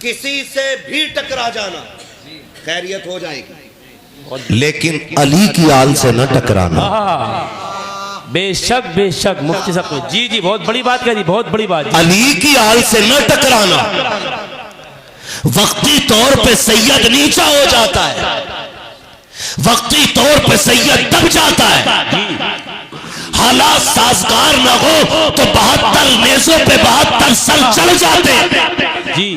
किसी से भी टकरा जाना खैरियत हो जाएगी, लेकिन अली की आल से न टकराना। बेशक बेशक मुफ्ती साहब, जी जी बहुत बड़ी बात कही, बहुत बड़ी बात। अली की आल से न टकराना। वक्ती तौर पे सैयद नीचा हो जाता है, वक्ती तौर पे सैयद दब जाता है। हालात साजगार न हो तो 72 नेज़ों पे 72 सर चढ़ जाते जी।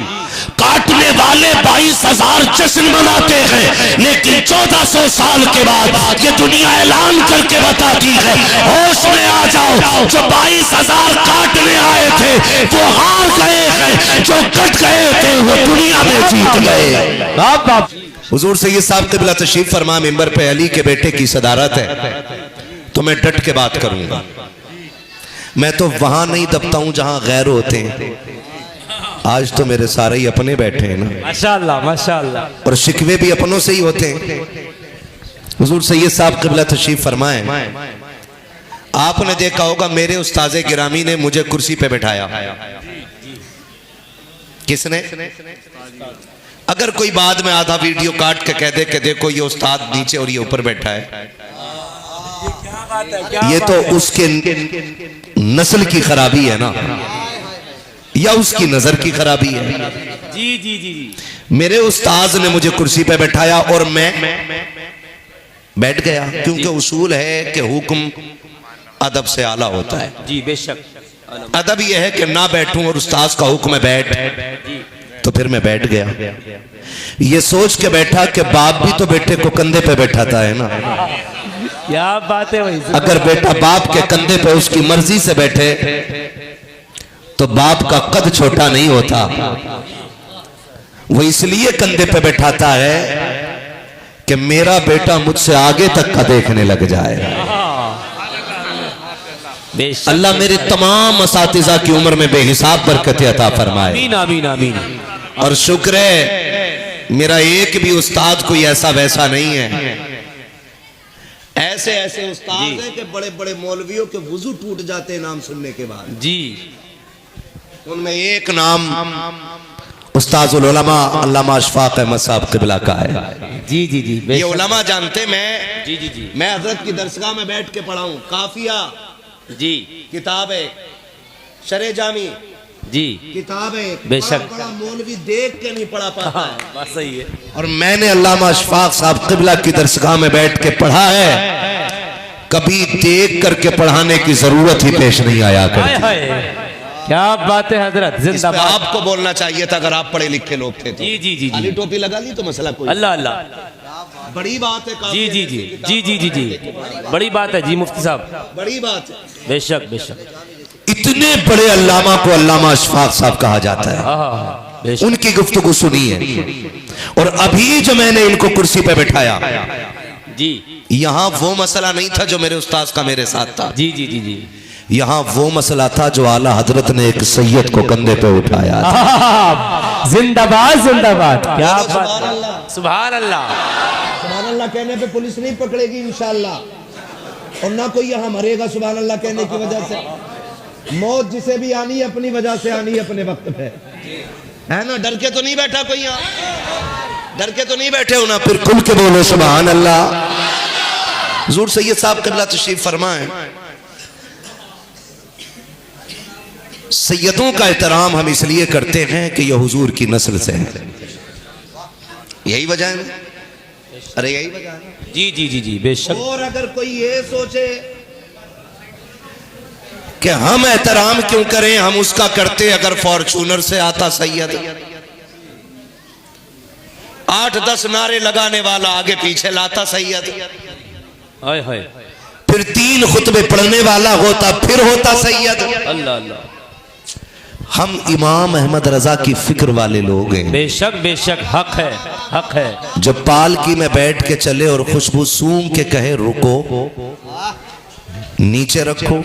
काटने वाले 22,000 जश्न मनाते हैं, लेकिन 1400 साल के बाद ये दुनिया ऐलान करके बताती है, होश में आ जाओ, जो 22,000 काटने आए थे वो हार गए हैं, जो कट गए थे वो दुनिया में जीत गए। हुजूर सैयद साहब क़िबला तशरीफ फरमा मिंबर पे अली के बेटे की सदारत है, तो मैं डट के बात करूंगा। मैं तो वहां नहीं दबता हूं जहां गैर होते हैं। आज तो मेरे सारे ही अपने बैठे हैं ना, माशाअल्लाह माशाअल्लाह, और शिकवे भी अपनों से ही होते हैं। हुजूर सैयद साहब क़िबला तशरीफ फरमाए, आपने देखा होगा मेरे उस्ताज़े गिरामी ने मुझे कुर्सी पे बैठाया। किसने? अगर कोई बाद में आधा वीडियो काट के कह दे कि देखो ये उस्ताद नीचे और ये ऊपर बैठा है, ये तो उसके नस्ल की खराबी है ना, या उसकी नजर की खराबी है। जी जी जी जी। मेरे उस्ताद ने मुझे कुर्सी पे बैठाया और मैं बैठ गया, क्योंकि उसूल है कि हुक्म अदब से आला होता है। जी बेशक। अदब यह है कि ना बैठूं और उस्ताद का हुक्म है बैठ, तो फिर मैं बैठ गया। ये सोच के बैठा कि बाप भी तो बेटे को कंधे पे बैठाता है ना। क्या बात है भाई। अगर बेटा बाप के कंधे पे उसकी मर्जी से बैठे तो बाप का कद छोटा नहीं होता, वो इसलिए कंधे पे बैठाता है कि मेरा बेटा मुझसे आगे तक का देखने लग जाए। अल्लाह मेरे तमाम असातिज़ा की उम्र में बेहिसाब बरकत अता फरमाए। आमीन आमीन आमीन। और शुक्र है मेरा एक भी उस्ताद कोई ऐसा वैसा नहीं है। ऐसे ऐसे उस्ताद हैं कि बड़े बड़े मौलवियों के वुजू टूट जाते हैं नाम सुनने के बाद। जी। उनमें एक नाम उस्ताजुल उलमा अल्लामा अशफाक अहमद साहब क़िबला का है। जी जी जी। ये उलमा जानते, मैं जी जी जी, मैं हजरत की दरसगाह में बैठ के पढ़ा हूँ। काफिया जी किताब है, शरे जामी जी किताब है, बेशक। बड़ा मौलवी देख के नहीं पढ़ा पाता है। बात सही है। और मैंने अल्लामा अशफाक साहब क़िबला की दरसगाह में बैठ के पढ़ा है, कभी देख करके पढ़ाने की जरूरत ही पेश नहीं आया करती। क्या बात है हजरत, जिंदाबाद। आपको बोलना चाहिए था अगर आप पढ़े लिखे लोग थे। जी जी जी जी। टोपी लगा ली तो मसला कोई। अल्लाह अल्लाह, बड़ी बात है। जी जी जी जी जी जी जी, बड़ी बात है जी मुफ्ती साहब, बड़ी बात है। बेशक बेशक। इतने बड़े अल्लामा को अल्लामा अशफाक साहब कहा जाता है। उनकी गुफ्तगू सुनी है। और अभी जो मैंने इनको कुर्सी पे बैठाया जी, यहाँ वो मसला नहीं था जो मेरे उस्ताद का मेरे साथ था। जी जी जी जी। यहाँ वो मसला था जो आला हजरत ने एक सैयद को कंधे पे उठाया। जिंदाबाद जिंदाबाद। क्या बात, सुभान अल्लाह। सुभान अल्लाह कहने पे पुलिस नहीं पकड़ेगी इंशाअल्लाह, और ना कोई यहाँ मरेगा सुभान अल्लाह कहने की वजह से। मौत जिसे भी आनी है अपनी वजह से आनी है, अपने वक्त पे है ना। डर के तो नहीं बैठा कोई यहाँ, डर के तो नहीं बैठे हो ना, फिर खुल के बोलो सुभान अल्लाह। हुजूर सैयद साहब क़िबला तशरीफ फरमाए, सैयदों का एहतराम हम इसलिए करते हैं कि यह हुजूर की नस्ल से है। यही वजह है ना? अरे यही वजह है। जी जी जी जी बेशक। और अगर कोई ये सोचे कि हम एहतराम क्यों करें, हम उसका करते अगर फॉर्चूनर से आता सैयद, 8-10 नारे लगाने वाला आगे पीछे लाता सैयद, हाय हाय, फिर 3 खुतबे पढ़ने वाला होता फिर होता सैयद। अल्लाह अल्लाह। हम इमाम अहमद रजा की फिक्र वाले लोग हैं। बेशक बेशक, हक है हक है। जब पालकी में बैठ के चले और खुशबू सूंघ के कहे रुको, नीचे रखो,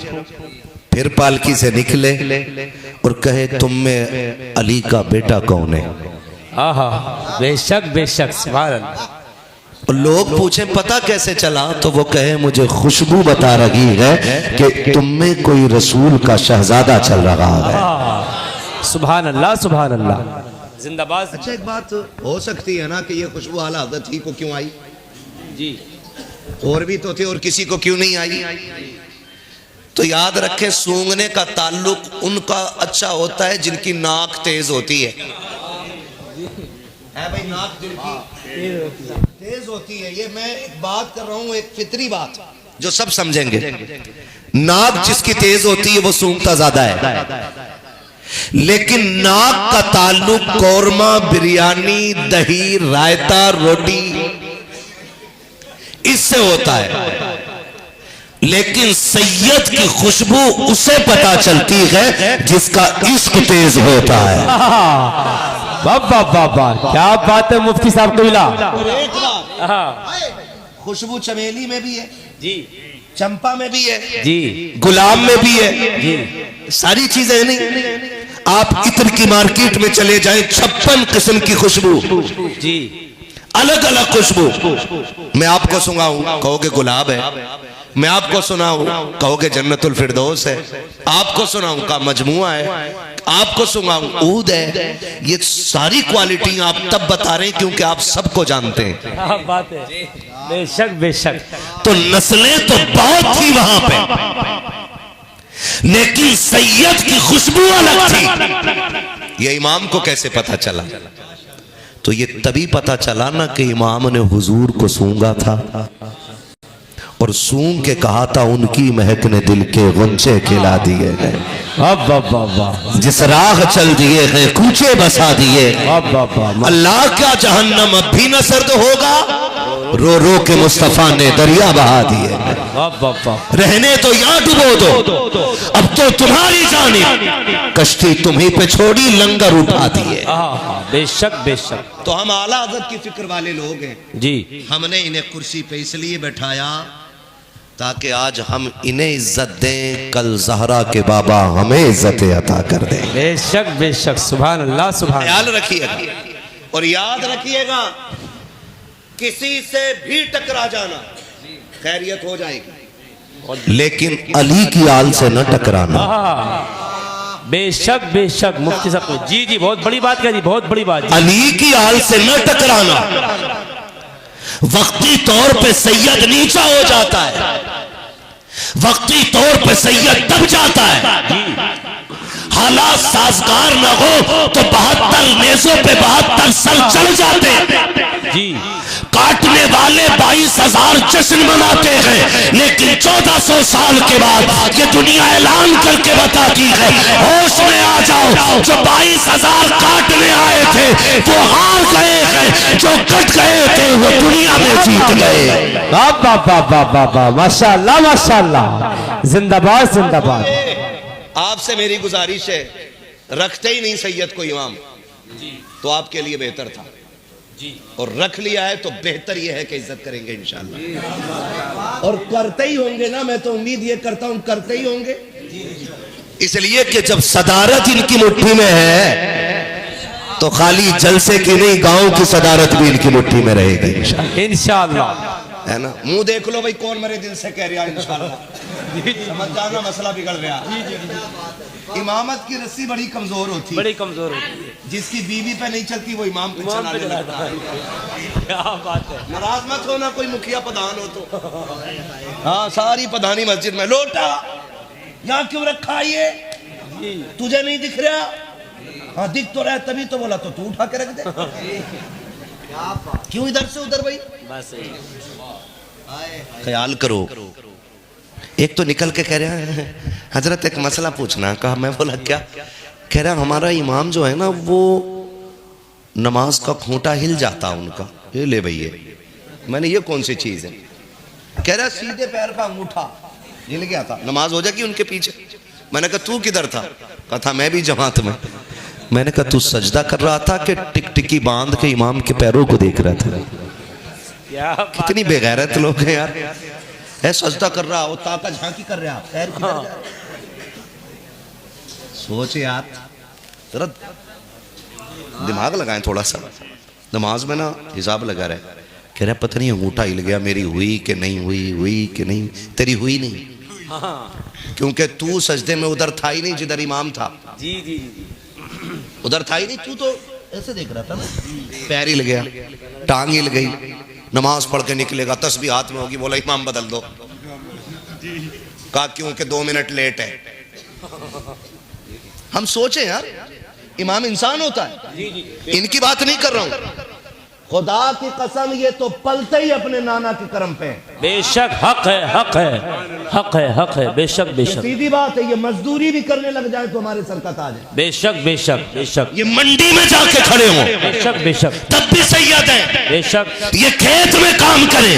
फिर पालकी से निकले और कहे तुम में अली का बेटा कौन है। आहा, बेशक बेशक, सुभान अल्लाह। और लोग पूछे पता कैसे चला, तो वो कहे मुझे खुशबू बता रही है कि तुम में कोई रसूल का शहजादा चल रहा है। सुभान अल्लाह सुभान अल्लाह। जिंदाबाद। अच्छा एक बात हो सकती है ना कि ये खुशबू आला हज़रत ही को क्यों आई, जी और भी तो थे और किसी को क्यों नहीं आई? तो याद रखें सूंघने का ताल्लुक उनका अच्छा होता है जिनकी नाक तेज होती है भाई, नाक जिनकी तेज होती है। ये मैं एक बात कर रहा हूं, एक फितरी बात जो सब समझेंगे। नाक जिसकी तेज होती है वो सूंघता ज्यादा है, लेकिन नाक का ताल्लुक कौरमा, बिरयानी, दही, रायता, रोटी इससे होता है। लेकिन सैयद की खुशबू उसे पता चलती है जिसका इश्क तेज होता है। वाह वाह वाह वाह, क्या बात है मुफ्ती साहब कबीला। एक बात, खुशबू चमेली में भी है जी, चंपा में भी है जी, गुलाब में भी है जी, सारी चीजें नहीं। आप इत्र की मार्केट में चले जाएं, 56 किस्म की खुशबू जी, अलग अलग खुशबू। मैं आपको सुनाऊं कहोगे गुलाब है, मैं आपको सुनाऊं कहोगे जन्नतुल फिरदौस है, आपको सुनाऊं का मजमुआ है, आपको सुनाऊं ऊद है। ये सारी क्वालिटी आप तब बता रहे हैं क्योंकि आप सबको जानते हैं। क्या बात है, बेशक बेशक। तो नस्लें तो बहुत थी वहां पे, लेकिन सैयद की खुशबू अलग थी। ये इमाम को कैसे पता चला? तो ये तभी पता चला ना कि इमाम ने हुजूर को सूंघा था और सूंघ के कहा था उनकी महक ने दिल के गुंचे खिला दिए गए। वाह वाह वाह वाह, जिस राह चल दिए गए कूचे बसा दिए। वाह वाह वाह, अल्लाह का जहन्नम अब भी न सर्द होगा, रो रो के मुस्तफा ने दरिया बहा दिए। वाह वाह वाह, रहने तो यहाँ डुबो दो, अब तो तुम्हारी जानिब कश्ती तुम्ही पे छोड़ी, लंगर उठा दिए। बेशक बेशक। तो हम आला हज़रत की फिक्र वाले लोग हैं जी, हमने इन्हें कुर्सी पे इसलिए बैठाया ताकि आज हम इन्हें इज्जत दें, कल जहरा के बाबा हमें इज्जत अता कर दें। बेशक बेशक, सुभान अल्लाह सुभान। ख्याल रखिएगा और याद रखिएगा, किसी से भी टकरा जाना खैरियत हो जाएगी, लेकिन अली की आल से न टकराना। बेशक बेशक मुफ्ती साहब, जी जी, बहुत बड़ी बात कह दी, बहुत बड़ी बात। अली की आल से न टकराना। वक्ती तौर पे सैयद नीचा हो जाता है, वक्ती तौर पे सैयद दब जाता है। हालात साजगार न हो तो 72 नेज़ों पे 72 सर चढ़ जाते जी। काटने वाले 22,000 जश्न मनाते हैं, लेकिन 1400 साल के बाद ये दुनिया ऐलान करके बताती है, होश में आ जाओ, जो 22,000 काटने आए थे वो हार गए हैं, जो कट गए थे वो दुनिया में जीत गए। वाह वाह वाह वाह वाह वाह, माशाअल्लाह माशाअल्लाह, जिंदाबाद जिंदाबाद। आपसे मेरी गुजारिश है, रखते ही नहीं सैयद को इमाम तो आपके लिए बेहतर था जी, और रख लिया है तो बेहतर यह है कि इज्जत करेंगे इंशाअल्लाह, और करते ही होंगे ना। मैं तो उम्मीद ये करता हूं करते ही होंगे, इसलिए कि जब सदारत इनकी मुट्ठी में है तो खाली जलसे की नहीं, गांव की सदारत भी इनकी मुट्ठी में रहेगी इंशाअल्लाह, है ना। मुंह देख लो भाई, कौन मेरे दिल से कह रहा है इंशाअल्लाह। समझ जाना मसला बिगड़ रहा। इमामत की रस्सी बड़ी कमजोर होती है, बड़ी कमजोर होती है। जिसकी बीवी पे नहीं चलती वो इमाम पे चलाने लगता है। क्या बात है। नाराज मत होना कोई मुखिया प्रधान हो तो। हाँ, सारी प्रधानी मस्जिद में लोटा यहाँ क्यों रखा ये, तुझे नहीं दिख रहा? हाँ दिख तो रहा, तभी तो बोला, तो तू उठा के रख दे। क्यों इधर से उधर भाई? बस ख्याल करो। एक तो निकल के कह रहा है हजरत एक मसला पूछना। कहा, मैं बोला क्या? कह रहा हमारा इमाम जो है ना वो नमाज का खूंटा हिल जाता उनका। ये ले भैया, मैंने ये कौन सी चीज है? कह रहा सीधे पैर का अंगूठा हिल गया था, नमाज हो जाएगी उनके पीछे। मैंने कहा तू किधर था? कहा था मैं भी जमात में। मैंने कहा तू सजदा कर रहा था कि टिकटिकी बांध के इमाम के पैरों को देख रहा था? कितनी बेगैरत लोग हैं यार। है सजदा कर रहा हो, ताका झांकी कर रहा, पैर किधर जा रहा? सोच यार, जरा दिमाग लगाएं थोड़ा सा। नमाज में ना हिसाब लगा रहे। कह रहा पता नहीं अंगूठा हिल गया, मेरी हुई कि नहीं हुई, हुई कि नहीं? तेरी हुई नहीं, क्योंकि तू सजदे में उधर था ही नहीं जिधर इमाम था। जी जी, उधर था ही नहीं, तू तो ऐसे देख रहा था ना, पैर हिल गया, टांग हिल गई, नमाज पढ़ के निकलेगा, तस्बीह हाथ में होगी, बोला इमाम बदल दो। कहा क्यों कि 2 मिनट लेट है। हम सोचे यार, इमाम इंसान होता है, इनकी बात नहीं कर रहा हूं, खुदा की कसम ये तो पलते ही अपने नाना के कर्म पे। बेशक हक है, हक है, हक है, हक है, बेशक बेशक, सीधी बात है, ये मजदूरी भी करने लग जाए तो हमारे सर का ताज है। बेशक बेशक बेशक, ये मंडी में जाके खड़े हो बेशक बेशक, तब भी सैयद है। बेशक, ये खेत में काम करें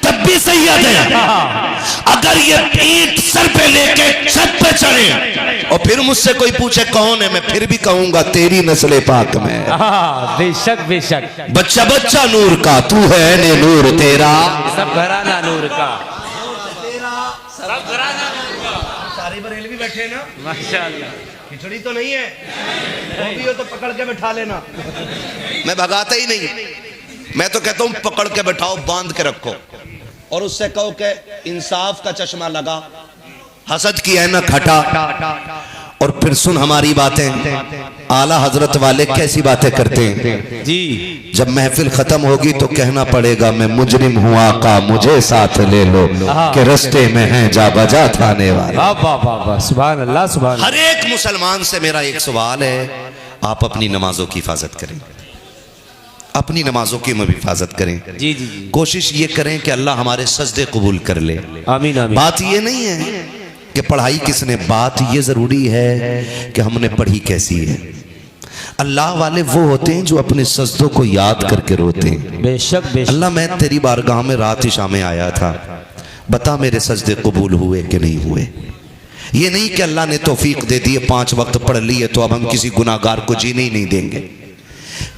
तब भी सैयद है। अगर ये ईंट सर पे लेके छत पे चढ़े और फिर मुझसे कोई पूछे कौन है, मैं फिर भी कहूंगा तेरी नस्ल पाक में। बेशक बेशक, बच्चा बच्चा नूर का, तू है ने नूर तेरा, सब घराना नूर का, सब घराना सारी बरेलवी बैठे ना, माशाअल्लाह, खिचड़ी तो नहीं है, वो भी हो तो पकड़ के बैठा लेना। मैं भगाता ही नहीं, मैं तो कहता हूं पकड़ के बैठाओ, बांध के रखो और उससे कहो कि इंसाफ का चश्मा लगा, हसद की ऐनक हटा। और फिर सुन हमारी बातें, आला हजरत वाले कैसी बातें करते हैं जी। जब महफिल खत्म होगी तो कहना पड़ेगा मैं मुजरिम हूँ आका, मुझे साथ ले लो कि रास्ते में हैं जा बजा थाने वाले। वाह वाह वाह वाह, सुभान अल्लाह सुभान। हर एक मुसलमान से मेरा एक सवाल है, आप अपनी नमाजों की हिफाजत करें, अपनी नमाजों की हिफाजत करें। जी जी जी, कोशिश ये करें कि अल्लाह हमारे सजदे कबूल कर ले। आमीन आमीन। बात ये नहीं है कि पढ़ाई किसने, बात ये जरूरी है कि हमने पढ़ी कैसी है। अल्लाह वाले वो होते हैं जो अपने सजदों को याद करके रोते हैं। बेशक बेशक, अल्लाह मैं तेरी बारगाह में रात इशा में आया था, बता मेरे सजदे कबूल हुए कि नहीं हुए। ये नहीं कि अल्लाह ने तौफीक दे दी 5 वक्त पढ़ लिए तो अब हम किसी गुनाहगार को जीने ही नहीं देंगे।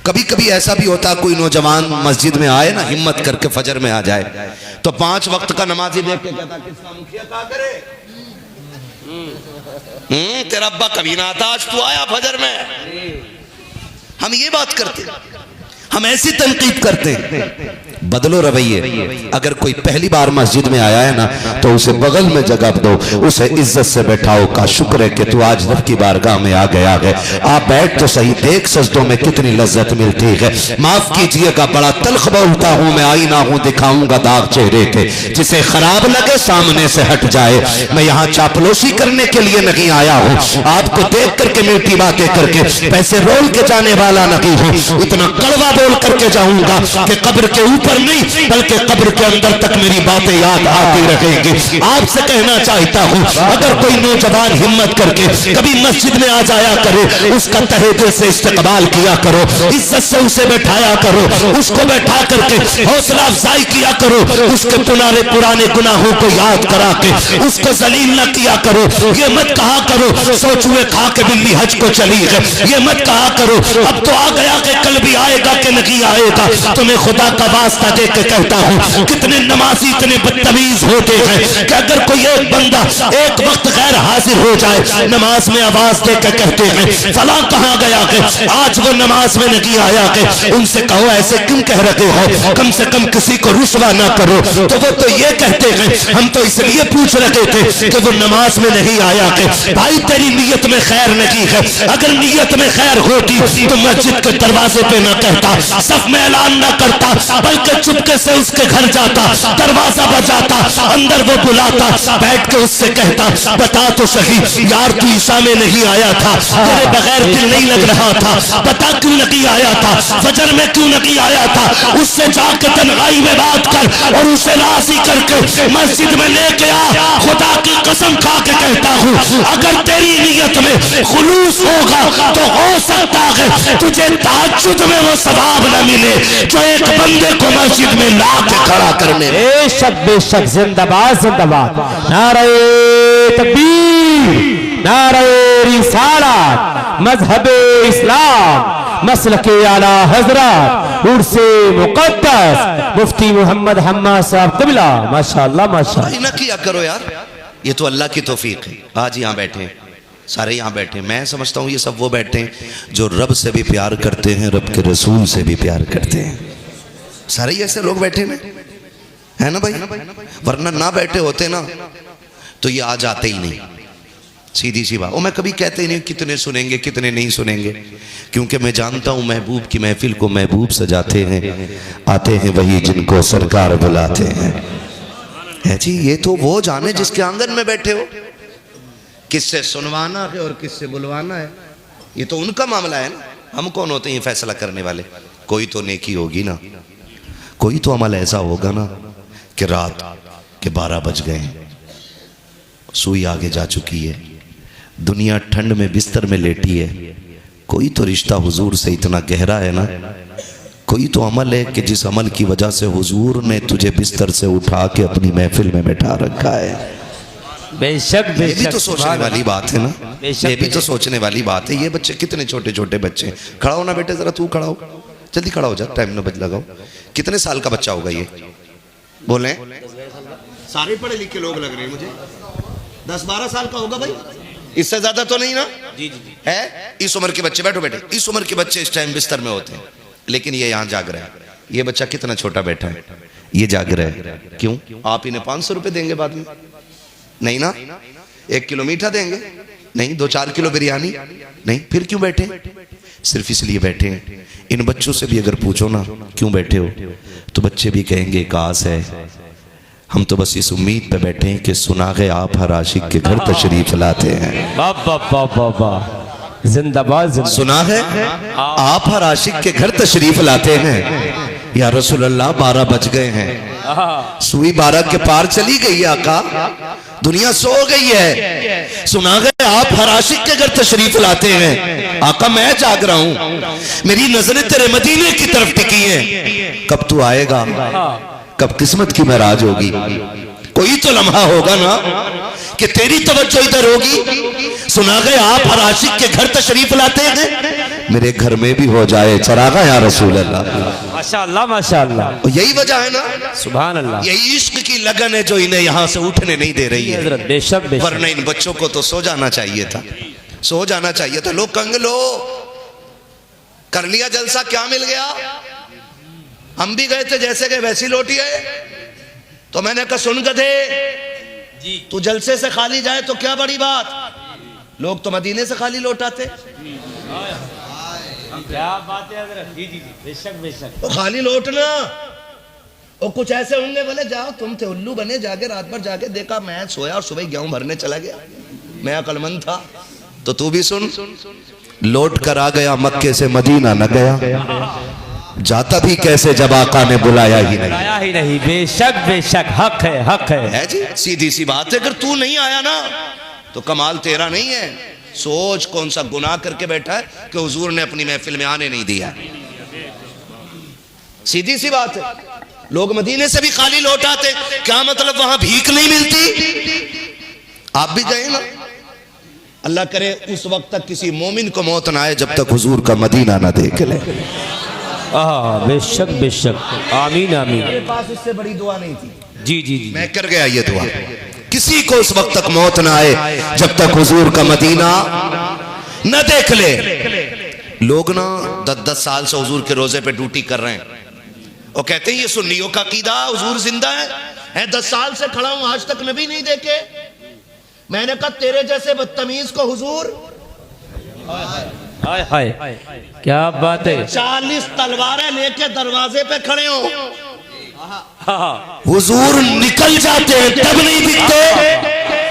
कभी कभी ऐसा भी होता, कोई नौजवान मस्जिद में आए ना, हिम्मत करके फजर में आ जाए तो 5 वक्त का नमाजी देख के कहता किसका मुखिया क्या करे, तेरा अब्बा कभी ना आता, आज तू आया फजर में। हम ये बात करते, हम ऐसी तनकीद करते हैं। बदलो रवैये। अगर कोई पहली बार मस्जिद में आया है ना तो उसे बगल में जगह दो, उसे इज्जत से बैठाओ, का शुक्र है कि तू आज रब की बारगाह में आ गया है, आप बैठ तो सही, देख सजदों में कितनी लज्जत मिलती है। माफ कीजिएगा बड़ा तल्ख बोलता हूँ मैं, आई ना हूँ दिखाऊंगा दाग चेहरे के, जिसे खराब लगे सामने से हट जाए। मैं यहाँ चापलूसी करने के लिए नहीं आया हूँ, आपको देख करके मीठी बातें करके पैसे रोल के जाने वाला नहीं हूँ। इतना कड़वा बोल करके जाऊंगा कि कब्र के ऊपर नहीं बल्कि कब्र के अंदर तक मेरी बातें याद आती रहेंगी। आपसे कहना चाहता हूँ, अगर कोई नौजवान हिम्मत करके कभी मस्जिद में आ जाया करे, उसका तहे दिल से इस्तकबाल किया करो, इज्जत से उसे बैठाया करो, उसको बैठा करके हौसला अफजाई किया करो, उसके पुराने गुनाहों को याद करा के उसको जलील न किया करो। ये मत कहा करो सोचुए खा के बिल्ली हज को चली है, ये मत कहा करो अब तो आ गया कि कल भी आएगा कि नहीं आएगा। तुम्हें खुदा का वास्ता दे के कहता हूँ, कितने नमाजी इतने बदतमीज होते हैं कि अगर कोई एक बंदा एक वक्त गैर हाजिर हो जाए, नमाज में आवाज दे के कहते हैं फला कहाँ गया है, आज वो नमाज में नहीं आया है। उनसे कहो ऐसे क्यों कह रहे हो, कम से कम किसी को रुसवा ना करो। तो वो तो ये कहते हैं हम तो इसलिए पूछ रहे थे कि वो नमाज में नहीं आया है। भाई तेरी नीयत में खैर नहीं है, अगर नीयत में खैर होती तो मस्जिद के दरवाजे पे ना कहता, सफ में ऐलान ना करता, बल्कि चुपके से उसके घर जाता, दरवाजा बजाता, अंदर वो बुलाता, बैठ के उससे कहता बता तो सही यार तू ईशा में नहीं आया था, तेरे बगैर दिल नहीं लग रहा था, बता क्यों नहीं आया था, फजर में क्यों नहीं आया था। उससे जाकर तन्हाई में बात कर और उसे राजी करके मस्जिद में लेके आ। खुदा की कसम खा के कहता हूँ, अगर तेरी नीयत में खुलूस होगा तो हो सकता है तुझे तहज्जुद में वो सवाब न मिले जो एक बंदे को मस्जिद में ला के खड़ा करने। बेशक जिंदाबाद जिंदाबाद, नारे तकबीर, नारे रिसालत, मजहबे इस्लाम, मसलके आला हजरत, उर्से मुकद्दस मुफ्ती मोहम्मद हम्मा साहब क़िबला, माशाअल्लाह माशाअल्लाह। ना किया करो यार, ये तो अल्लाह की तौफीक है। आज यहाँ बैठे हैं, सारे यहाँ बैठे, मैं समझता हूँ ये सब वो बैठे हैं जो रब से भी प्यार करते हैं, रब के रसूल से भी प्यार करते हैं। सारे ही ऐसे लोग बैठे हैं, है ना भाई, वरना ना बैठे होते ना तो ये आज आते ही नहीं। सीधी सी बात। वो मैं कभी कहते ही नहीं कितने सुनेंगे कितने नहीं सुनेंगे, क्योंकि मैं जानता हूं महबूब की महफिल को महबूब सजाते हैं, आते हैं वही जिनको सरकार बुलाते हैं। है जी, ये तो वो जाने जिसके आंगन में बैठे हो। किससे सुनवाना है और किससे बुलवाना है, ये तो उनका मामला है ना। हम कौन होते हैं फैसला करने वाले। कोई तो नेकी होगी ना, कोई तो अमल ऐसा होगा ना कि रात के 12 बज गए, सुई आगे जा चुकी है, दुनिया ठंड में बिस्तर में लेटी है, कोई तो रिश्ता हुजूर से इतना गहरा है ना, कोई तो अमल है कि जिस अमल की वजह से हुजूर ने तुझे बिस्तर से उठा के अपनी महफिल में बैठा रखा है। बेशक ये भी तो सोचने वाली बात है ना, बेशक, ये भी तो सोचने वाली बात है। ये बच्चे कितने छोटे छोटे बच्चे। खड़ा हो ना बेटे, जरा तू खड़ा हो, जल्दी खड़ा हो जा, टाइम ना बच लगाओ। कितने साल का बच्चा होगा ये, बोले? सारे पढ़े लिखे लोग लग रहे हैं मुझे। 10-12 साल का होगा भाई, इससे ज्यादा तो नहीं ना? जी जी है। इस उम्र के बच्चे, बैठो बेटे, इस उम्र के बच्चे इस टाइम बिस्तर में होते हैं, लेकिन ये यहाँ जाग रहा है। ये बच्चा कितना छोटा बैठा है, ये जाग रहा है। क्यों? आप इन्हें 500 रुपए देंगे बाद में? नहीं ना। 1 किलो मीठा देंगे? नहीं। 2-4 किलो बिरयानी? नहीं। फिर क्यों बैठे? सिर्फ इसलिए बैठे हैं। इन बच्चों से भी अगर पूछो ना क्यों बैठे हो, तो बच्चे भी कहेंगे एक आस है, हम तो बस इस उम्मीद पे बैठे हैं कि सुनागे आप हर आशिक के घर तशरीफ लाते हैं। जिंदाबाद जिंदाबाद। सुना है आप हर आशिक के घर तशरीफ लाते हैं। या रसूल अल्लाह 12 बज गए हैं, सुई 12 के पार चली गई है आका, दुनिया सो गई है। सुना गए आप हर आशिक के घर तशरीफ लाते हैं। आका मैं जाग रहा हूं, मेरी नजरें तेरे मदीने की तरफ टिकी हैं। कब तू आएगा, कब किस्मत की महराज होगी। कोई तो लम्हा होगा ना कि तेरी तवज्जो इधर होगी। सुना गए आप हर आशिक के घर तशरीफ लाते हैं, मेरे घर में भी हो जाए चरागा या रसूल अल्लाह। माशाअल्लाह माशाअल्लाह। यही वजह है ना, सुभान अल्लाह। यही इश्क की लगन है जो इन्हें यहाँ से उठने नहीं दे रही है। हजरत बेशक बेशक। वरना इन बच्चों को तो सो जाना चाहिए था, सो जाना चाहिए था। लोग कहेंगे लो कर लिया जलसा, क्या मिल गया? हम भी गए थे, जैसे गए वैसी लौटी है। तो मैंने कहा सुन गधे, तू जलसे से खाली जाए तो क्या बड़ी बात, लोग तो मदीने से खाली लौटाते। क्या बात है हजरत। जी जी जी, बेशक बेशक। तो खाली लौटना, और कुछ ऐसे होंगे बोले जाओ तुम थे उल्लू बने, जाके रात भर जाके देखा, मैं सोया और सुबह गेहूं भरने चला गया, मैं अकलमंद था। तो तू भी सुन, लौट कर आ गया मक्के से मदीना न गया, जाता भी कैसे जब आका ने बुलाया ही नहीं। आया ही नहीं। बेशक बेशक, हक है हक है जी। सीधी सी बात है, अगर तू नहीं आया ना तो कमाल तेरा नहीं है। सोच कौन सा गुनाह करके बैठा है कि हुजूर ने अपनी महफिल में आने नहीं दिया। सीधी सी बात है। लोग मदीने से भी खाली लौट आते, क्या मतलब वहां भीख नहीं मिलती? आप भी गए ना। अल्लाह करे उस वक्त तक किसी मोमिन को मौत ना आए जब तक हुजूर का मदीना ना देख ले। बेशक बेशक, आमीन आमीन। मेरे पास इससे बड़ी दुआ नहीं थी। जी जी जी, मैं कर गया ये दुआ, किसी को उस वक्त तक मौत ना आए जब तक हुजूर का मदीना न देख ले। लोग ना 10-10 साल से हुजूर के रोजे पे ड्यूटी कर रहे हैं और कहते हैं ये सुन्नियों का कीदा, हुजूर जिंदा है। 10 साल से खड़ा हूं, आज तक नबी नहीं देखे। मैंने कहा तेरे जैसे बदतमीज को हुजूर, हाय हाय, क्या बात है। 40 तलवारें लेके दरवाजे पे खड़े हो, हुजूर निकल जाते हैं तब नहीं दिखते।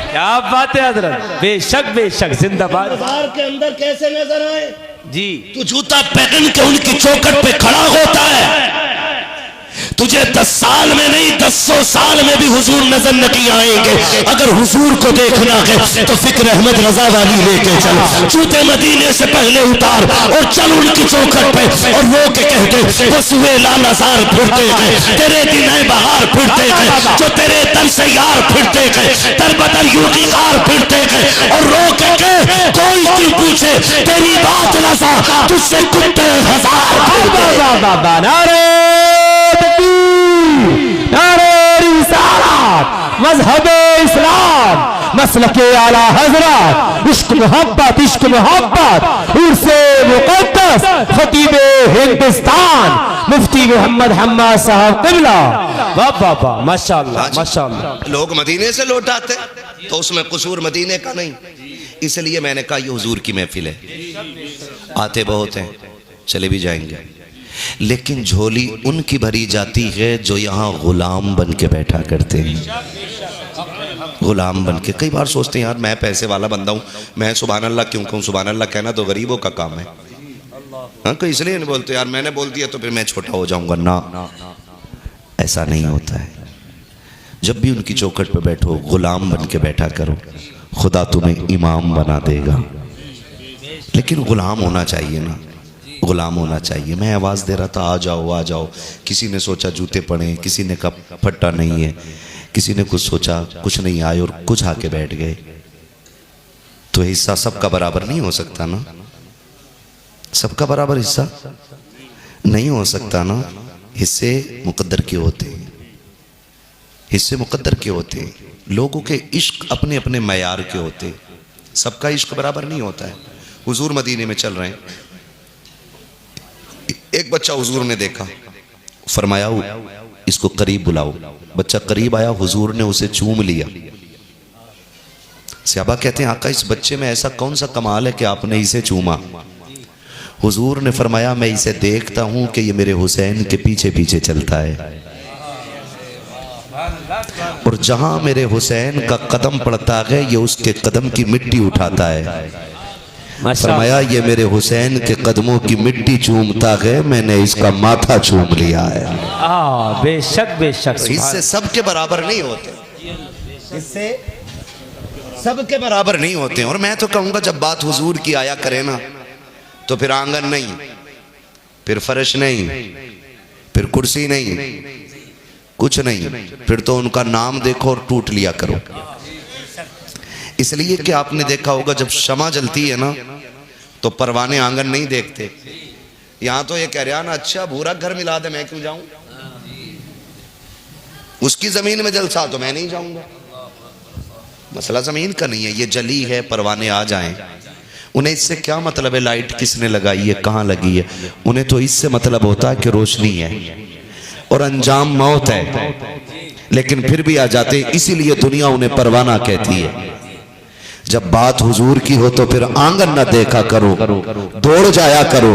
क्या बात है हजरत। बेशक बेशक, जिंदाबाद। बाजार के अंदर कैसे नजर आए जी। तू जूता पहन के उनकी चौखट पे खड़ा होता है, तुझे 10 साल में नहीं 10 साल में भी हुजूर नजर नहीं आएंगे। अगर हुजूर को देखना है तो फिक्र अहमद रजा वाली लेके चल, जूते मदीने से पहले उतार और चल उनकी चौखट पे और वो के कहते वो सुबह लालाजार फिरते हैं, तेरे दिन बहार फिरते हैं, जो तेरे तन से यार फिरते हैं, तर बदल यूकीकार फिरते हैं, और रो के कोई क्यों पूछे तेरी बात रजा, तुझसे कुत्ते हजार। मजहब इस्लाम, मसलके आला हजरत, इश्क मोहब्बत, उर्से मुक़द्दस, खतीबे हिंदुस्तान, मुफ्ती मोहम्मद हम्माद साहब क़िबला। वाह वाह वाह, माशाअल्लाह माशाअल्लाह। लोग मदीने से लौट आते तो उसमें कसूर मदीने का नहीं, इसलिए मैंने कहा ये हुजूर की महफिल है, आते बहुत हैं, चले भी जाएंगे, लेकिन झोली उनकी भरी जाती है जो यहाँ गुलाम बन के बैठा करते हैं। गुलाम बन के कई बार सोचते हैं यार मैं पैसे वाला बंदा हूँ, मैं सुभान अल्लाह क्यों कहूँ, सुभान अल्लाह कहना तो गरीबों का काम है। हाँ, कोई इसलिए नहीं बोलते यार मैंने बोल दिया तो फिर मैं छोटा हो जाऊंगा ना, ऐसा नहीं होता है। जब भी उनकी चौखट पर बैठो गुलाम बन के बैठा करो, खुदा तुम्हें इमाम बना देगा। लेकिन गुलाम होना चाहिए ना, गुलाम होना चाहिए। मैं आवाज़ दे रहा था आ जाओ आ जाओ, किसी ने सोचा जूते पड़े, किसी ने कहा फट्टा नहीं है, किसी ने कुछ सोचा, कुछ नहीं आए और कुछ आके बैठ गए। तो हिस्सा सबका बराबर नहीं हो सकता ना, सबका बराबर हिस्सा नहीं हो सकता ना। हिस्से मुकद्दर के होते हैं, हिस्से मुकद्दर के होते हैं। लोगों के इश्क अपने अपने मयार के होते हैं, सबका इश्क बराबर नहीं होता है। हुजूर मदीने में चल रहे हैं, एक बच्चा हुजूर ने देखा, फरमाया इसको करीब बुलाओ। बच्चा करीब आया, हुजूर ने उसे चूम लिया। सहाबा कहते हैं आका इस बच्चे में ऐसा कौन सा कमाल है कि आपने इसे चूमा। हुजूर ने फरमाया मैं इसे देखता हूं कि ये मेरे हुसैन के पीछे पीछे चलता है, और जहां मेरे हुसैन का कदम पड़ता है ये उसके कदम की मिट्टी उठाता है। फरमाया ये मेरे हुसैन के कदमों की मिट्टी चूमता है, मैंने इसका माथा चूम लिया है। बेशक बेशक, इससे सबके बराबर नहीं होते, इससे सबके बराबर नहीं होते। और मैं तो कहूंगा जब बात हुजूर की आया करे ना, तो फिर आंगन नहीं, फिर फर्श नहीं, फिर कुर्सी नहीं, कुछ नहीं, फिर तो उनका नाम देखो और टूट लिया करो। इसलिए कि आपने देखा होगा जब शमा जलती है ना तो परवाने आंगन नहीं देखते। यहां तो ये कह रहा ना अच्छा भूरा घर मिला दे, मैं क्यों जाऊं, उसकी जमीन में जलसा तो मैं नहीं जाऊंगा। मसला जमीन का नहीं है, ये जली है, परवाने आ जाएं, उन्हें इससे क्या मतलब है लाइट किसने लगाई है, कहां लगी है। उन्हें तो इससे मतलब होता है कि रोशनी है और अंजाम मौत है, लेकिन फिर भी आ जाते। इसीलिए दुनिया उन्हें परवाना कहती है। जब बात हुजूर की हो तो फिर आंगन न देखा करो, दौड़ जाया करो,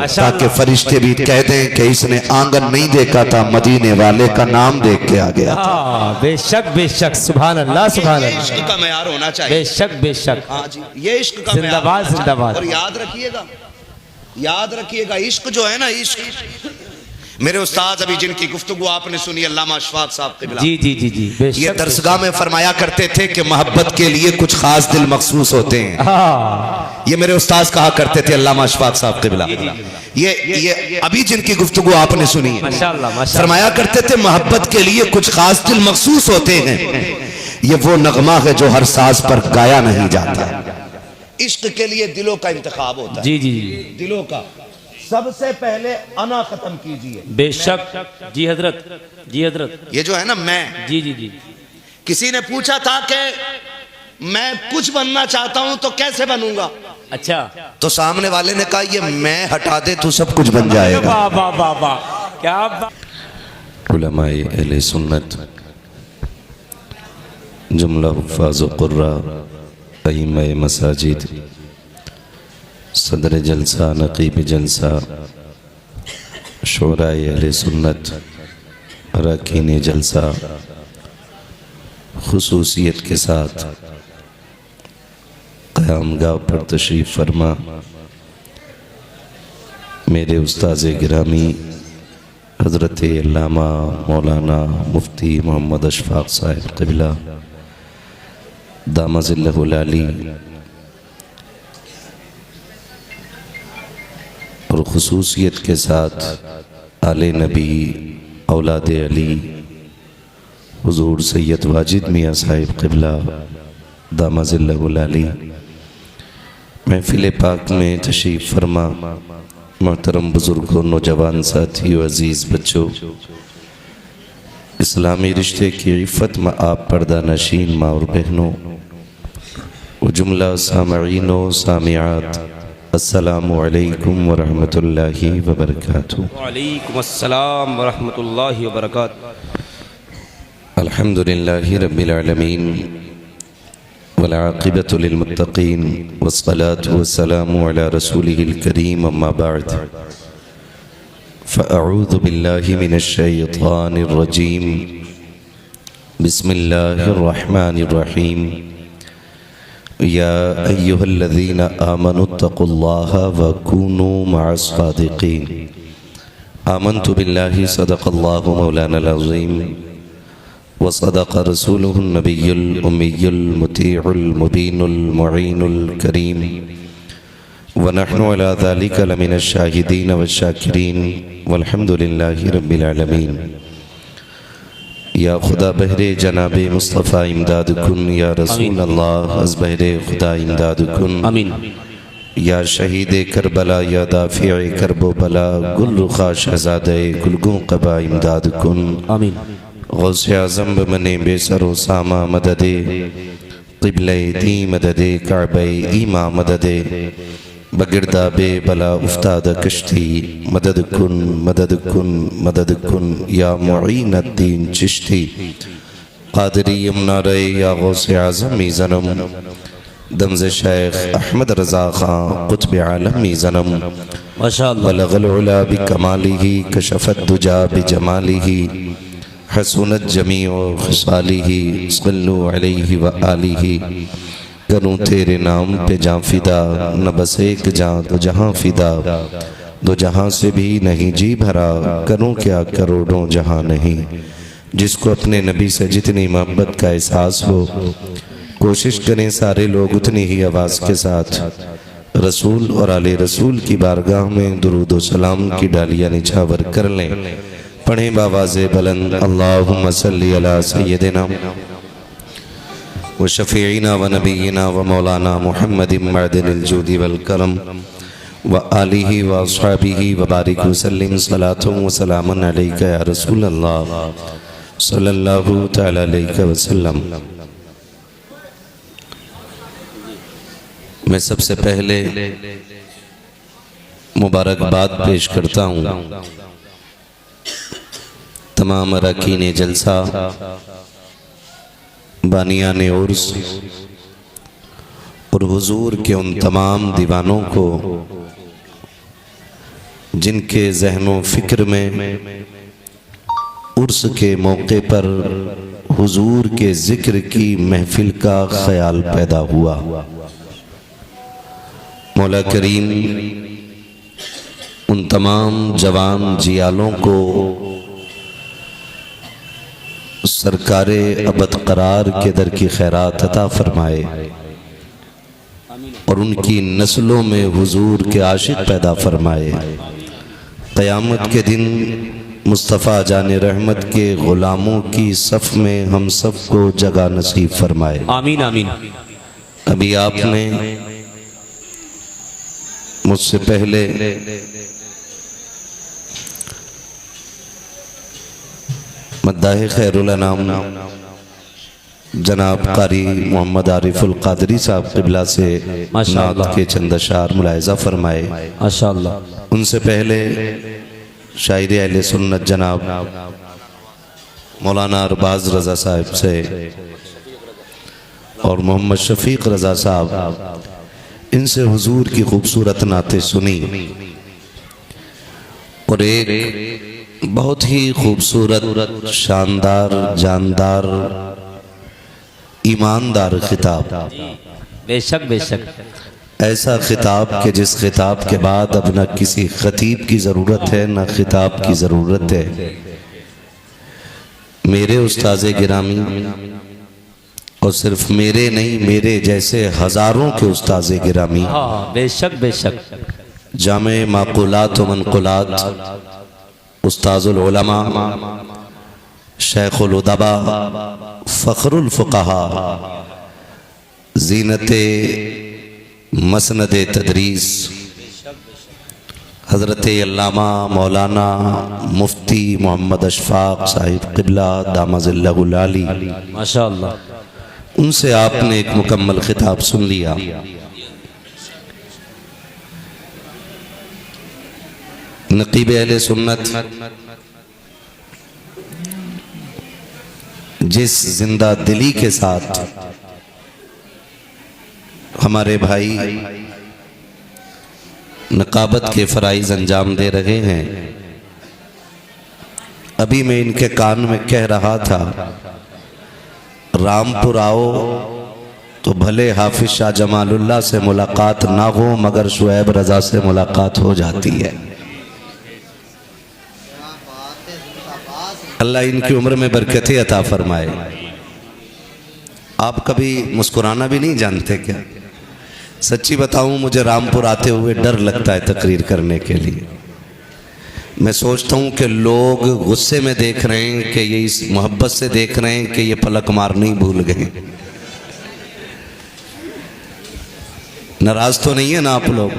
ताकि फरिश्ते भी कह दें कि इसने आंगन नहीं देखा था, मदीने वाले का नाम देख के आ गया था। बेशक बेशक, सुभान अल्लाह सुभान अल्लाह, इश्क का मयार होना चाहिए। बेशक बेशक, हाँ जी, ये इश्क का जिंदाबाद जिंदाबाद। और याद रखिएगा, याद रखिएगा इश्क जो है ना, इश्क मेरे उस्ताद अभी जिनकी गुफ्तगू आपने सुनी अल्लामा अशफाक साहब के बिला, जी जी जी जी, ये दरसगाह में फरमाया करते थे कि मोहब्बत के लिए कुछ खास दिल मखसूस होते हैं। ये मेरे उस्ताद कहा करते थे अल्लामा अशफाक साहब के बिला। ये अभी जिनकी गुफ्तगू आपने सुनी है, माशाअल्लाह माशाअल्लाह, फरमाया करते थे मोहब्बत के लिए कुछ खास दिल मखसूस होते हैं। ये वो नगमा है जो हर साज पर गाया नहीं जाता। इश्क के लिए दिलों का इंतखाब होता है। जी जी जी, दिलों का सबसे पहले अना खत्म कीजिए। बेशक जी हजरत, जी हजरत, ये जो है ना मैं, जी जी जी, किसी ने पूछा था कि मैं कुछ बनना चाहता हूं तो कैसे बनूंगा, अच्छा, तो सामने वाले ने कहा ये मैं हटा दे तो सब कुछ बन जाएगा। वाह वाह वाह वाह, क्या बात। उलमाए अहले सुन्नत, जुमला हुफ़ाज़ व क़ुर्रा, अइम्माए मसाजिद, सदर जलसा, नक़ीब जलसा, शोराए अहले सुन्नत, अरकान जलसा, खुसूसियत के साथ क़यामगाह पर तशरीफ़ फरमा मेरे उस्ताज़ गिरामी हज़रत अल्लामा मौलाना मुफ्ती मोहम्मद अशफाक साहिब क़िबला दामज़िल्लहुल आली, और खुसूसियत के साथ आले नबी औलाद अली हुजूर सैयद वाजिद मियाँ साहिब क़िबला दामज़िल्लहुल आली महफिल पाक में तशरीफ़ फरमा। मोहतरम बुज़ुर्गों, नौजवान साथियों, अज़ीज़ बच्चों, इस्लामी रिश्ते की इफ़्फ़त में आप पर्दा नशीन माँ और बहनों, व जुमला सामईन व सामियात, अस्सलामु अलैकुम व रहमतुल्लाहि व बरकातुहू। वालेकुम अस्सलाम व रहमतुल्लाहि व बरकातुहू। अल्हम्दुलिल्लाहि रब्बिल आलमीन वल्आक़िबतु लिलमुत्तक़ीन वस्सलातु वस्सलामु अला रसूलिहिल करीम अम्मा बअद फ़अऊज़ु बिल्लाहि मिनश शैतानिर रजीम बिस्मिल्लाहिर रहमानिर रहीम या अय्युहल्लज़ीना आमनुत्तक़ुल्लाहा व कूनू मअस सादिक़ीन आमन्तु बिल्लाहि सदक़ल्लाहु मौलानल अज़ीम व सदक़ रसूलुहुन नबियुल उम्मियुल मुतीउल मुबीनुल मुईनुल करीम व नहनु अला ज़ालिका लमिनश शाहिदीन वश्शाकिरीन वल्हम्दुलिल्लाहि रब्बिल आलमीन। या खुदा बहरे जनाबे मुस्तफ़ा इमदाद कुन या रसूल अल्लाह अज़ बहरे खुदा इमदाद कुन आमीन। या शहीद करबला या दाफ़िए करबो बला गुल रुखा शहज़ादे गुलगों क़बा इमदाद कुन आमीन। गौसे आज़म बमने बेसरो सामा मददे क़िबले दी मददे काबे ईमा मददे बगिरदा बे बला उफ्ताद कश्ती मदद कुन मदद कुन मदद कुन या मुईन अद्दीन चिश्ती क़ादरी यमुना रे या गौसे आज़म ज़नम दमज़ शेख अहमद रज़ा ख़ान क़ुत्ब आलमी ज़नम माशाअल्लाह। बलगल उला बिकमालिही कशफ़त दुजा बिजमालिही हसूनत जमीउ ख़िसालिही सल्लु अलैहि व आलिही। करूँ तेरे नाम पे जाँ फिदा न बस एक जाँ तो जहाँ फिदा दो जहाँ से भी नहीं जी भरा करूँ क्या करोड़ों जहाँ नहीं। जिसको अपने नबी से जितनी मोहब्बत का एहसास हो कोशिश करें सारे लोग उतनी ही आवाज़ के साथ रसूल और आले रसूल की बारगाह में दुरूद व सलाम की डालियाँ निछावर कर लें। पढ़ें बावाज़े बुलंद अल्लाहुम्मा सल्ली अला सय्यदिना व शफ़ीइना व नबीना व मौलाना मुहम्मदिन मअदिनिल जूदी वल करम व आलिही व अस्हाबिही व बारिक व सल्लिम सलातुन व सलामुन अलैका या रसूल अल्लाह सल्लल्लाहु तआला अलैहि वसल्लम। मैं सबसे पहले मुबारकबाद पेश करता हूँ तमाम अरकान जलसा बानियान उर्स और हुजूर के उन तमाम दीवानों को जिनके ज़हनो फ़िक्र में उर्स के मौके पर हुजूर के ज़िक्र की महफिल का ख्याल पैदा हुआ। मौला करीम उन तमाम जवान जियालों को सरकारे अबद करार के दर की खैरात अता फरमाए और उनकी नस्लों में हुजूर के आशिक पैदा फरमाए। क़यामत के दिन मुस्तफ़ा जाने रहमत के ग़ुलामों की सफ़ में हम सब को जगह नसीब फरमाए। आमीन आमीन। अभी आपने मुझसे पहले मद्दाह खैरुल अनाम जनाब कारी मोहम्मद आरिफुल क़ादरी साहब क़िबला से नात के चंद अशार मुलाहिज़ा फरमाए माशाअल्लाह। उनसे पहले शायर अहले सुन्नत जनाब मौलाना अरबाज रज़ा साहब से और मोहम्मद शफ़ीक़ रज़ा साहब इनसे हुजूर की खूबसूरत नाते सुनी और एक बहुत ही खूबसूरत शानदार जानदार ईमानदार खिताब। बेशक बेशक। ऐसा खिताब कि जिस खिताब के बाद अब न किसी खतीब की ज़रूरत है न खिताब की ज़रूरत है। मेरे उस्ताज़े गिरामी और सिर्फ मेरे नहीं मेरे जैसे हज़ारों के उस्ताज़े गिरामी हाँ बेशक बेशक। जामे माक़ूलात व मनक़ूलात उस्ताज़ुल उलमा शेखुल उदबा फ़ख्रुल फ़ुक़हा ज़ीनते मसनद तदरीस हज़रत अल्लामा मौलाना मुफ्ती मोहम्मद अशफाक़ साहिब क़िबला दामज़िल्लहुल आली माशाअल्लाह। उनसे आपने एक मुकम्मल खिताब सुन लिया। नक़ीब अहले सुन्नत जिस जिंदा दिली के साथ हमारे भाई नकाबत के फ़राइज़ अंजाम दे रहे हैं। अभी मैं इनके कान में कह रहा था, रामपुर आओ तो भले हाफिज शाह जमालुल्लाह से मुलाकात ना हो मगर शुएब रज़ा से मुलाकात हो जाती है। अल्लाह इनकी उम्र में बरकतें अता फरमाए। आप कभी मुस्कुराना भी नहीं जानते क्या? सच्ची बताऊं, मुझे रामपुर आते हुए डर लगता है तकरीर करने के लिए। मैं सोचता हूं कि लोग गुस्से में देख रहे हैं कि ये इस मोहब्बत से देख रहे हैं कि ये पलक मारना ही भूल गए। नाराज तो नहीं है ना आप लोग?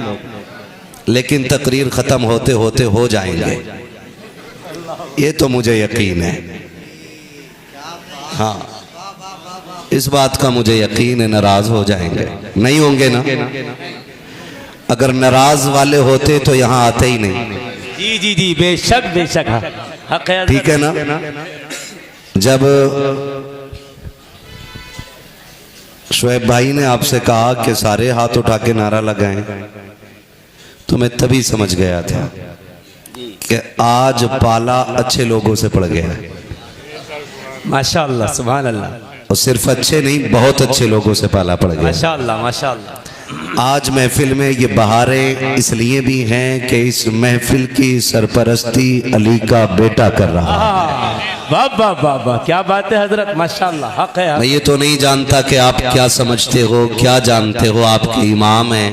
लेकिन तकरीर ख़त्म होते होते हो जाएंगे, ये तो मुझे यकीन है। हाँ, इस बात का मुझे यकीन है, नाराज हो जाएंगे। नहीं होंगे ना? अगर नाराज वाले होते तो यहाँ आते ही नहीं। जी जी जी, बेशक बेशक। हक है, ठीक है ना? जब शुएब भाई ने आपसे कहा कि सारे हाथ उठा के नारा लगाएं, तो मैं तभी समझ गया था कि आज पाला अच्छे लोगों से पड़ गया है। माशाअल्लाह, सुभान अल्लाह। और सिर्फ अच्छे नहीं, बहुत अच्छे लोगों से पाला पड़ गया। माशाअल्लाह माशाअल्लाह। आज महफिल में ये बहारें इसलिए भी हैं कि इस महफिल की सरपरस्ती अली का बेटा कर रहा है। वाह वाह वाह वाह, क्या बात है हजरत, माशाअल्लाह। हक है। मैं ये तो नहीं जानता कि आप क्या समझते हो, क्या जानते हो। आपके इमाम हैं,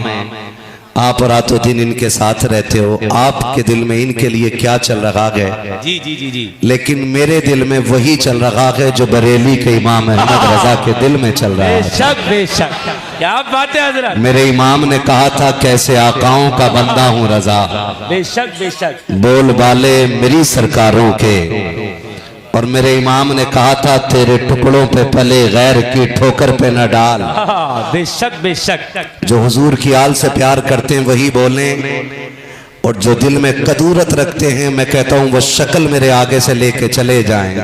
आप रातों दिन इनके साथ रहते हो, आपके दिल में इनके लिए क्या चल रहा है। जी जी जी जी। लेकिन मेरे दिल में वही चल रहा है जो बरेली के इमाम अहमद रजा के दिल में चल रहा है। बेशक बेशक, क्या बात है हजरत। मेरे इमाम ने कहा था, कैसे आकाओं का बंदा हूँ रजा, बेशक बेशक। बोल बाले मेरी सरकारों के। और मेरे इमाम ने कहा था, तेरे टुकड़ों पे पले गैर की ठोकर पे न डाल। बेशक बेशक। जो हुजूर की आल से प्यार करते हैं वही बोलें, और जो दिल में कदूरत रखते हैं, मैं कहता हूँ वो शक्ल मेरे आगे से लेके चले जाएं।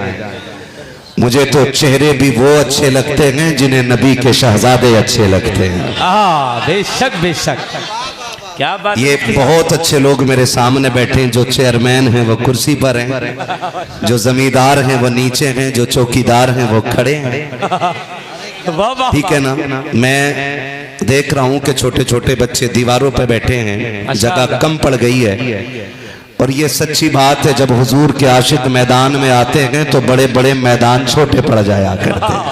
मुझे तो चेहरे भी वो अच्छे लगते हैं जिन्हें नबी के शहजादे अच्छे लगते हैं। बेशक बेशक, क्या बात। ये बहुत अच्छे लोग मेरे सामने बैठे हैं। जो चेयरमैन हैं वो कुर्सी पर हैं, जो जमींदार हैं वो नीचे हैं, जो चौकीदार हैं वो खड़े हैं। ठीक है ना? मैं देख रहा हूं कि छोटे छोटे बच्चे दीवारों पे बैठे हैं, जगह कम पड़ गई है। और ये सच्ची बात है, जब हुजूर के आशिक मैदान में आते हैं तो बड़े बड़े मैदान छोटे पड़ जाया करते हैं।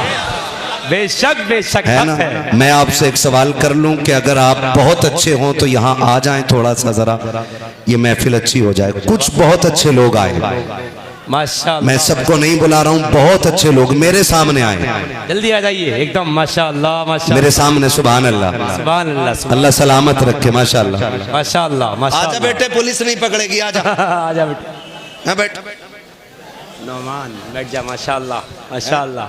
बेशक बेशक, है ना? मैं आपसे एक सवाल कर लूं कि अगर आप बहुत अच्छे हों तो यहाँ आ जाएं, थोड़ा सा जरा ये महफिल अच्छी हो जाए। कुछ बहुत अच्छे लोग आए, माशाअल्लाह। मैं सबको नहीं बुला रहा हूँ, बहुत अच्छे लोग मेरे सामने आए। जल्दी आ जाइए एकदम। माशाअल्लाह माशाअल्लाह, मेरे सामने। सुभान अल्लाह, सुभान अल्लाह। अल्लाह सलामत रखे। माशाअल्लाह माशाअल्लाह माशाअल्लाह। आजा बेटे, पुलिस नहीं पकड़ेगी। आजा आजा बेटा। हाँ बैठ। नौमान बैठ जा। माशाअल्लाह माशाअल्लाह।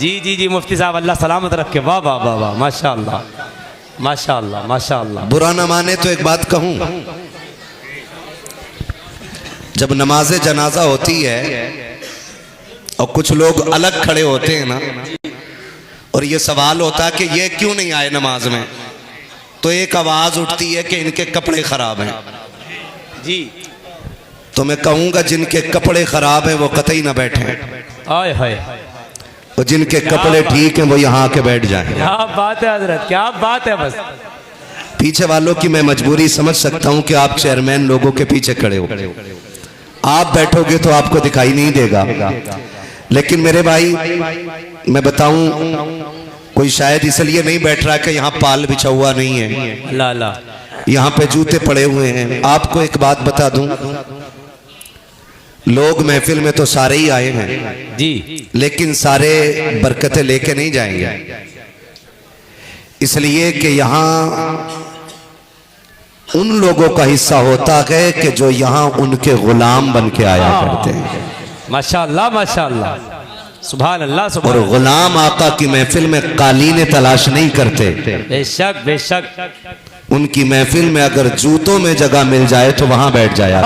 जी जी जी, मुफ्ती साहब अल्लाह सलामत रखे। वाह वाह वाह वाह, माशाअल्लाह माशाअल्लाह माशाअल्लाह। बुरा न माने तो एक बात कहूँ, जब नमाज जनाजा होती है और कुछ लोग अलग खड़े होते हैं ना, और ये सवाल होता है कि ये क्यों नहीं आए नमाज में, तो एक आवाज उठती है कि इनके कपड़े खराब हैं। जी, तो मैं कहूँगा जिनके कपड़े खराब हैं वो कतई ना बैठे, आए हाय। और जिनके कपड़े ठीक हैं वो यहाँ आके बैठ जाएं। क्या बात है हजरत, क्या बात है। बस पीछे वालों की मैं मजबूरी समझ सकता हूँ कि आप चेयरमैन लोगों के पीछे खड़े हो, आप बैठोगे तो आपको दिखाई नहीं देगा। लेकिन मेरे भाई मैं बताऊं, कोई शायद इसलिए नहीं बैठ रहा कि यहाँ पाल बिछा हुआ नहीं है, ला ला, यहाँ पे जूते पड़े हुए हैं। आपको एक बात बता दूं, लोग महफिल में तो सारे ही आए हैं जी, लेकिन सारे बरकतें लेके नहीं जाएंगे, इसलिए कि यहाँ उन लोगों का हिस्सा होता है कि जो यहाँ उनके गुलाम बन के आया करते हैं। माशाअल्लाह माशाअल्लाह, सुभान अल्लाह सुभान। और गुलाम आका की महफिल में कालीने तलाश नहीं करते। बेशक बेशक, उनकी महफिल में अगर जूतों में जगह मिल जाए तो वहां बैठ जाया।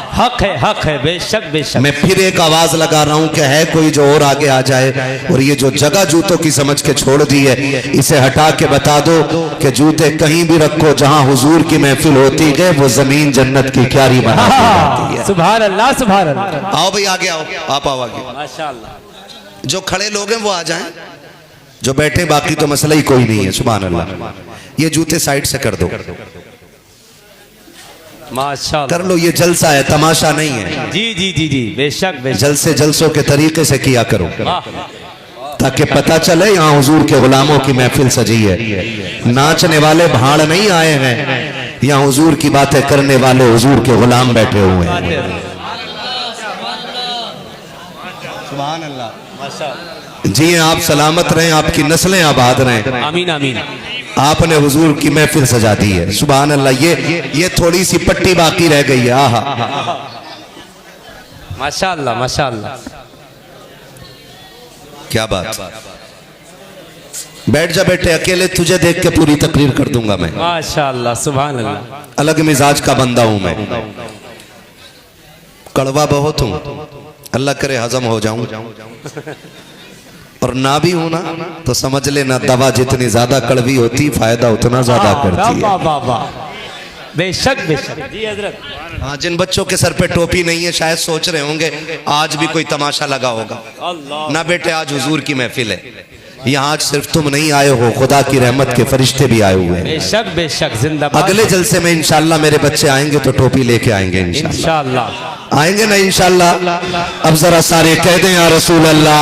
हक है बेशक बेशक। मैं फिर एक आवाज लगा रहा हूं कि है कोई जो और आगे आ जाए, और ये जो जगह जूतों की समझ के छोड़ दी है, इसे हटा के बता दो कि जूते कहीं भी रखो, जहां हुजूर की महफिल होती है वो जमीन जन्नत की क्यारी बना दी जाती है। सुभान अल्लाह सुभान अल्लाह। आओ भाई आगे आओ, आप आओ आगे। माशाअल्लाह। जो खड़े लोग हैं वो आ जाएं, जो बैठे बाकी तो मसला ही कोई नहीं है। सुभान अल्लाह। ये जूते साइड से कर दो, माशाअल्लाह। कर लो, ये जलसा है, तमाशा नहीं है। जी जी जी जी बेशक बेशक। जलसे जलसों के तरीके से किया करो, वाह। ताकि पता चले यहाँ हुजूर के गुलामों की महफिल सजी है। नाचने वाले भाड़ नहीं आए हैं, यहाँ हुजूर की बातें करने वाले हुजूर के गुलाम बैठे हुए हैं। सुभान अल्लाह माशाअल्लाह। जी आप सलामत रहें, आपकी नस्लें आबाद रहें। आमीन आमीन। आपने हुजूर की महफिल सजा दी है। सुभान अल्लाह। ये थोड़ी सी पट्टी बाकी रह गई है। आहा माशाअल्लाह माशाअल्लाह। क्या बात। बैठ जा बेटे, अकेले तुझे देख के पूरी तकरीर कर दूंगा मैं। माशाअल्लाह सुभान अल्लाह। अलग मिजाज का बंदा हूं मैं, कड़वा बहुत हूं, अल्लाह करे हजम हो जाऊं, और ना भी हूं ना तो समझ लेना दवा जितनी ज्यादा कड़वी होती फायदा उतना ज्यादा करती है। वाह वाह वाह। बेशक बेशक। जी हजरत। हाँ, जिन बच्चों के सर पे टोपी नहीं है शायद सोच रहे होंगे आज भी कोई तमाशा लगा होगा। ना बेटे, आज हुजूर की महफिल है। यहाँ आज सिर्फ तुम नहीं आए हो, खुदा की रहमत के फरिश्ते भी आए हुए हैं। बेशक बेशक। जिंदाबाद। अगले जलसे में इंशाल्लाह मेरे बच्चे आएंगे तो टोपी लेके आएंगे इंशाल्लाह। इंशाअल्लाह आएंगे ना इंशाल्लाह। अब जरा सारे कह दें या रसूल अल्लाह।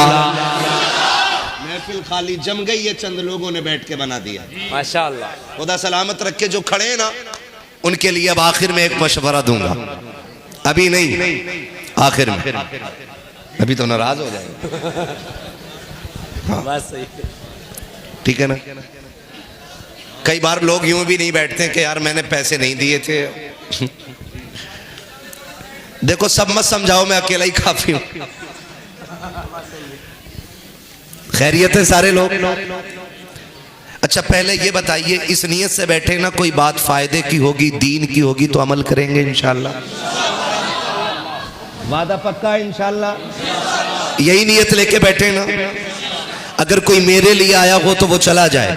महफिल खाली जम गई है, चंद लोगों ने बैठ के बना दिया। माशाअल्लाह। खुदा सलामत रखे। जो खड़े हैं ना उनके लिए अब आखिर में एक मशवरा दूंगा, अभी नहीं आखिर में, अभी तो नाराज हो जाएंगे। बस सही। ठीक है ना। कई बार लोग यूं भी नहीं बैठते कि यार मैंने पैसे नहीं दिए थे। देखो सब मत समझाओ, मैं अकेला ही काफी हूं। खैरियत है सारे लोग। अच्छा पहले ये बताइए, इस नियत से बैठे ना कोई बात फायदे की होगी, दीन की होगी तो अमल करेंगे इंशाल्लाह। वादा पक्का है इंशाल्लाह। यही नियत लेके बैठे ना। अगर कोई मेरे लिए आया हो तो वो चला जाए,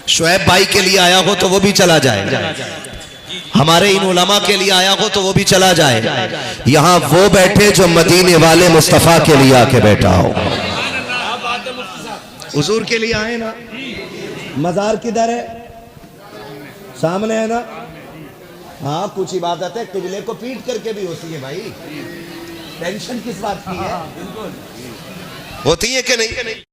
शुएब भाई के लिए आया हो तो वो भी चला जाए, हमारे इन उलमा के लिए आया हो तो वो भी चला जाए। यहाँ वो बैठे जो मदीने वाले मुस्तफा के लिए आके बैठा हो। हुजूर के लिए आए ना। मजार किधर है? सामने है ना। हाँ, कुछ इबादत है किबले को पीट करके भी होती है भाई। टेंशन किस बात की है? होती है कि नहीं?